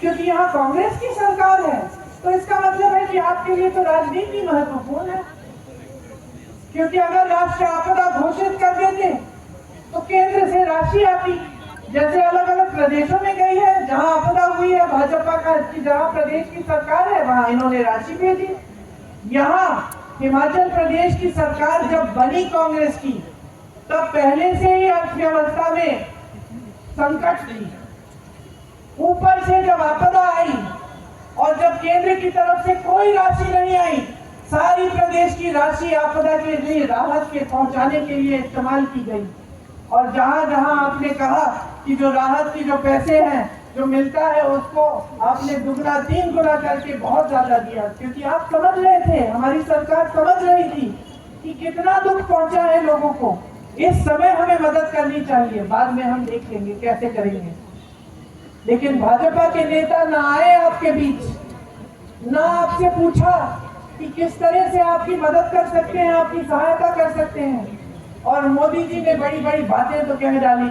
क्योंकि यहाँ कांग्रेस की सरकार है। तो इसका मतलब है कि आपके लिए तो राजनीति महत्वपूर्ण है, क्योंकि अगर राष्ट्रीय आपदा घोषित कर देते तो केंद्र से राशि आती, जैसे अलग अलग प्रदेशों में गई है जहां आपदा हुई है भाजपा का, जहां प्रदेश की सरकार है वहां इन्होंने राशि भेजी। यहाँ हिमाचल प्रदेश की सरकार जब बनी कांग्रेस की, तब पहले से ही अर्थव्यवस्था में संकट थी, ऊपर से जब आपदा आई और जब केंद्र की तरफ से कोई राशि नहीं आई, सारी प्रदेश की राशि आपदा के लिए राहत के पहुंचाने के लिए इस्तेमाल की गई। और जहां जहां आपने कहा कि जो राहत की जो पैसे हैं जो मिलता है उसको आपने दुगना 3 गुना करके बहुत ज्यादा दिया, क्योंकि आप समझ रहे थे, हमारी सरकार समझ रही थी कि कितना दुख पहुंचा है लोगों को। इस समय हमें मदद करनी चाहिए, बाद में हम देख लेंगे कैसे करेंगे। लेकिन भाजपा के नेता ना आए आपके बीच, ना आपसे पूछा कि किस तरह से आपकी मदद कर सकते हैं, आपकी सहायता कर सकते हैं। और मोदी जी ने बड़ी बड़ी बातें तो कह डाली,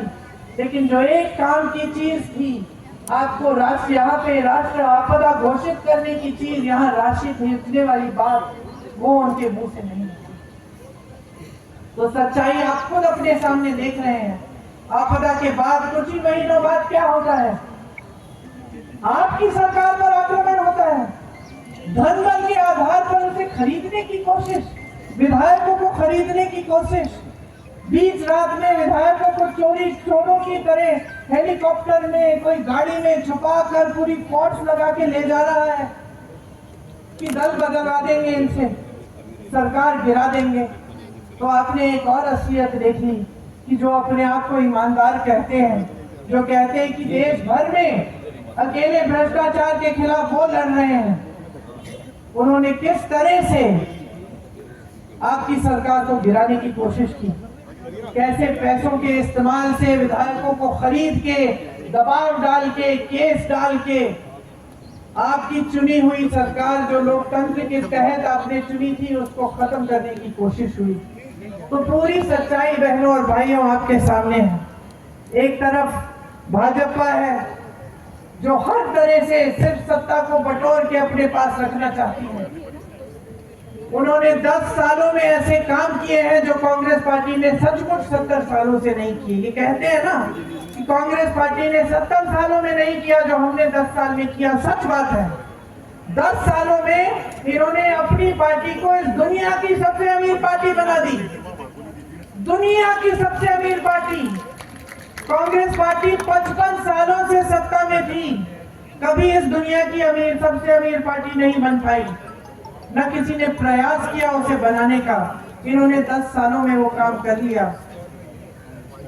लेकिन जो एक काम की चीज थी, आपको राष्ट्र यहाँ पे राष्ट्र आपदा घोषित करने की चीज, यहाँ राशि भेजने वाली बात, वो उनके मुंह से नहीं। तो सच्चाई आप खुद अपने सामने देख रहे हैं। आपदा के बाद कुछ ही महीनों बाद क्या होता है, आपकी सरकार पर आक्रमण होता है, धन बल के आधार पर उसे खरीदने की कोशिश, विधायकों को खरीदने की कोशिश, बीच रात में विधायकों को चोरों की तरह हेलीकॉप्टर में, कोई गाड़ी में छुपा कर पूरी फोर्स लगा के ले जा रहा है कि दल बदलवा देंगे, इनसे सरकार गिरा देंगे। तो आपने एक और असलियत देख ली कि जो अपने आप को ईमानदार कहते हैं, जो कहते हैं कि देश भर में अकेले भ्रष्टाचार के खिलाफ वो लड़ रहे हैं, उन्होंने किस तरह से आपकी सरकार को गिराने की कोशिश की, कैसे पैसों के इस्तेमाल से विधायकों को खरीद के, दबाव डाल के, केस डाल के आपकी चुनी हुई सरकार, जो लोकतंत्र के तहत आपने चुनी थी, उसको खत्म करने की कोशिश हुई। तो पूरी सच्चाई बहनों और भाइयों आपके सामने है। एक तरफ भाजपा है जो हर तरह से सिर्फ सत्ता को बटोर के अपने पास रखना चाहती है। उन्होंने 10 सालों में ऐसे काम किए हैं जो कांग्रेस पार्टी ने सचमुच 70 सालों से नहीं किए। ये कहते हैं ना कि कांग्रेस पार्टी ने 70 सालों में नहीं किया जो हमने 10 साल में किया, सच बात है। 10 सालों में इन्होंने अपनी पार्टी को इस दुनिया की सबसे अमीर पार्टी बना दी, दुनिया की सबसे अमीर पार्टी। कांग्रेस पार्टी 55 सालों से सत्ता में थी, कभी इस दुनिया की सबसे अमीर पार्टी नहीं बन पाई, न किसी ने प्रयास किया उसे बनाने का। इन्होंने 10 सालों में वो काम कर लिया।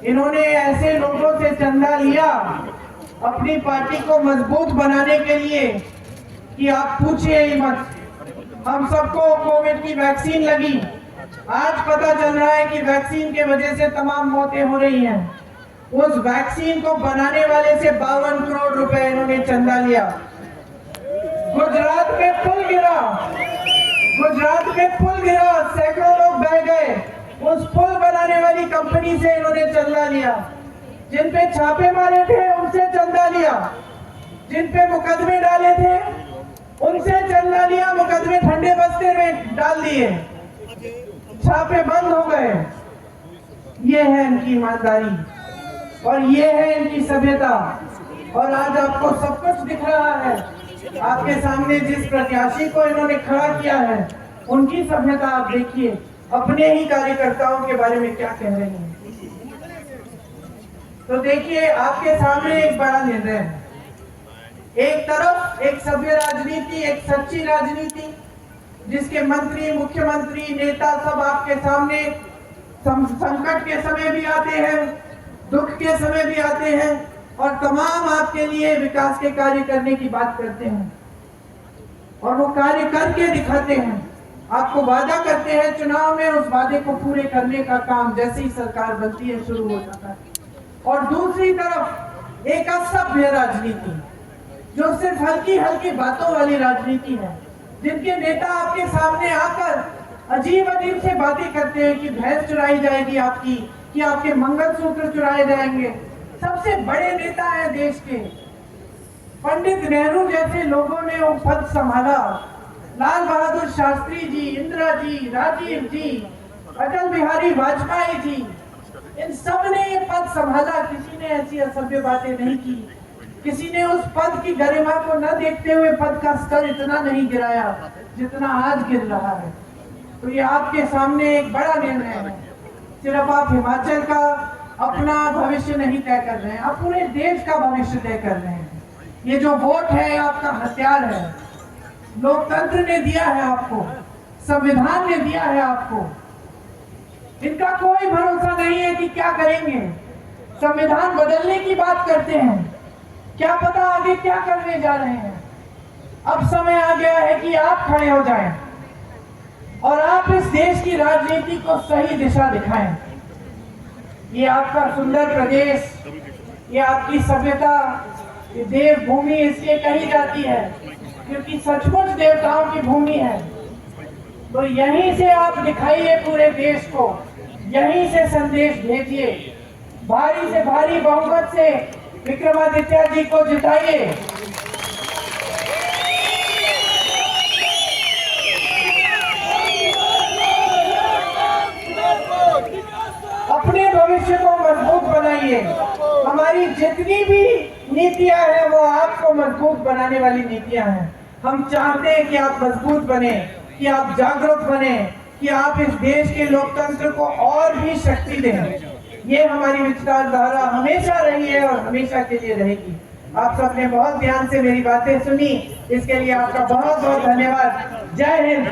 इन्होंने ऐसे लोगों से चंदा लिया अपनी पार्टी को मजबूत बनाने के लिए कि आप पूछिए ही मत। हम सबको कोविड की वैक्सीन लगी, आज पता चल रहा है कि वैक्सीन के वजह से तमाम मौतें हो रही हैं। उस वैक्सीन को बनाने वाले से 52 करोड़ रुपए इन्होंने चंदा लिया। गुजरात में पुल गिरा, गुजरात में पुल गिरा, सैकड़ों लोग बह गए, उस पुल बनाने वाली कंपनी से इन्होंने चंदा लिया। जिन पे छापे मारे थे उनसे चंदा लिया, जिन पे मुकदमे डाले थे उनसे चंदा लिया, मुकदमे ठंडे बस्ते में डाल दिए, छापे बंद हो गए। ये है इनकी ईमानदारी और ये है इनकी सभ्यता। और आज आपको सब कुछ दिख रहा है, आपके सामने जिस प्रत्याशी को इन्होंने खड़ा किया है उनकी सभ्यता आप देखिए, अपने ही कार्यकर्ताओं के बारे में क्या कह रहे हैं। तो देखिए आपके सामने एक बड़ा निर्णय है। एक तरफ एक सभ्य राजनीति, एक सच्ची राजनीति, जिसके मंत्री, मुख्यमंत्री, नेता सब आपके सामने संकट के समय भी आते हैं, दुख के समय भी आते हैं और तमाम आपके लिए विकास के कार्य करने की बात करते हैं और वो कार्य करके दिखाते हैं। आपको वादा करते हैं चुनाव में, उस वादे को पूरे करने का काम जैसे ही सरकार बनती है शुरू हो जाता है। और दूसरी तरफ एक असभ्य राजनीति, जो सिर्फ हल्की हल्की बातों वाली राजनीति है, जिनके नेता आपके सामने आकर अजीब अजीब से बातें करते हैं कि भैंस चुराई जाएगी आपकी, कि आपके मंगलसूत्र चुराए जाएंगे। सबसे बड़े नेता हैं देश के, पंडित नेहरू जैसे लोगों ने वो पद संभाला, लाल बहादुर शास्त्री जी, इंदिरा जी, राजीव जी, अटल बिहारी वाजपेयी जी, इन सब ने ये पद संभाला। किसी ने ऐसी असभ्य बातें नहीं की, किसी ने उस पद की गरिमा को न देखते हुए पद का स्तर इतना नहीं गिराया जितना आज गिर रहा है। तो ये आपके सामने एक बड़ा निर्णय है। सिर्फ आप हिमाचल का अपना भविष्य नहीं तय कर रहे हैं, आप पूरे देश का भविष्य तय कर रहे हैं। ये जो वोट है आपका हथियार है, लोकतंत्र ने दिया है आपको, संविधान ने दिया है आपको। इनका कोई भरोसा नहीं है कि क्या करेंगे। संविधान बदलने की बात करते हैं, क्या पता आगे क्या करने जा रहे हैं। अब समय आ गया है कि आप खड़े हो जाएं और आप इस देश की राजनीति को सही दिशा दिखाएं। ये आपका सुंदर प्रदेश, ये आपकी सभ्यता, ये देवभूमि इसलिए कही जाती है क्योंकि सचमुच देवताओं की भूमि है। तो यहीं से आप दिखाइए पूरे देश को, यहीं से संदेश भेजिए। भारी से भारी बहुमत से विक्रमादित्य जी को जिताइए। अपने भविष्य को मजबूत बनाइए। हमारी जितनी भी नीतियां हैं वो आपको मजबूत बनाने वाली नीतियां हैं। हम चाहते हैं कि आप मजबूत बने, कि आप जागरूक बने, कि आप इस देश के लोकतंत्र को और भी शक्ति दें। ये हमारी विचारधारा हमेशा रही है और हमेशा के लिए रहेगी। आप सबने बहुत ध्यान से मेरी बातें सुनी, इसके लिए आपका बहुत बहुत धन्यवाद। जय हिंद।